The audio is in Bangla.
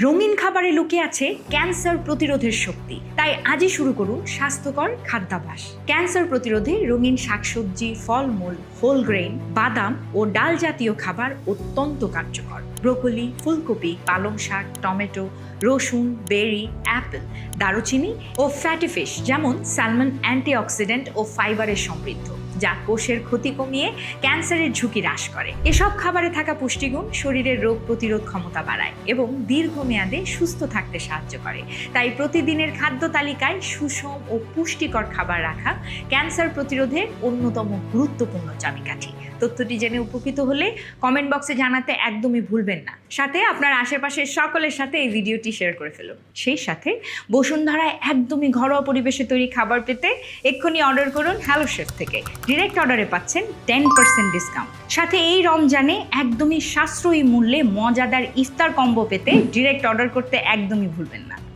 রঙিন খাবারে লুকিয়ে আছে ক্যান্সার প্রতিরোধের শক্তি। তাই আজই শুরু করুন স্বাস্থ্যকর খাদ্যাভ্যাস। ক্যান্সার প্রতিরোধে রঙিন শাকসবজি, ফলমূল, হোল গ্রেইন, বাদাম ও ডাল জাতীয় খাবার অত্যন্ত কার্যকর। ব্রোকলি, ফুলকপি, পালং শাক, টমেটো, রসুন, বেরি, অ্যাপেল, দারুচিনি ও ফ্যাটি ফিশ যেমন স্যালমন অ্যান্টিঅক্সিডেন্ট ও ফাইবারে সমৃদ্ধ, যা কোষের ক্ষতি কমিয়ে ক্যান্সারের ঝুঁকি হ্রাস করে। এসব খাবারে থাকা পুষ্টিগুণ শরীরের রোগ প্রতিরোধ ক্ষমতা বাড়ায় এবং দীর্ঘমেয়াদে সুস্থ থাকতে সাহায্য করে। তাই প্রতিদিনের খাদ্য তালিকায় সুষম ও পুষ্টিকর খাবার রাখা ক্যান্সার প্রতিরোধে অন্যতম গুরুত্বপূর্ণ চাবিকাঠি। তথ্যটি জেনে উপকৃত হলে কমেন্ট বক্সে জানাতে একদমই ভুলবেন না। সাথে আপনার আশেপাশের সকলের সাথে এই ভিডিওটি শেয়ার করে ফেলুন। সেই সাথে বসুন্ধরায় একদমই ঘরোয়া পরিবেশে তৈরি খাবার পেতে এক্ষুনি অর্ডার করুন হ্যালো শেফ থেকে। ডিরেক্ট অর্ডারে পাচ্ছেন 10% ডিসকাউন্ট। সাথে এই রমজানে একদমই সাশ্রয়ী মূল্যে মজাদার ইফতার কম্বো পেতে ডিরেক্ট অর্ডার করতে একদমই ভুলবেন না।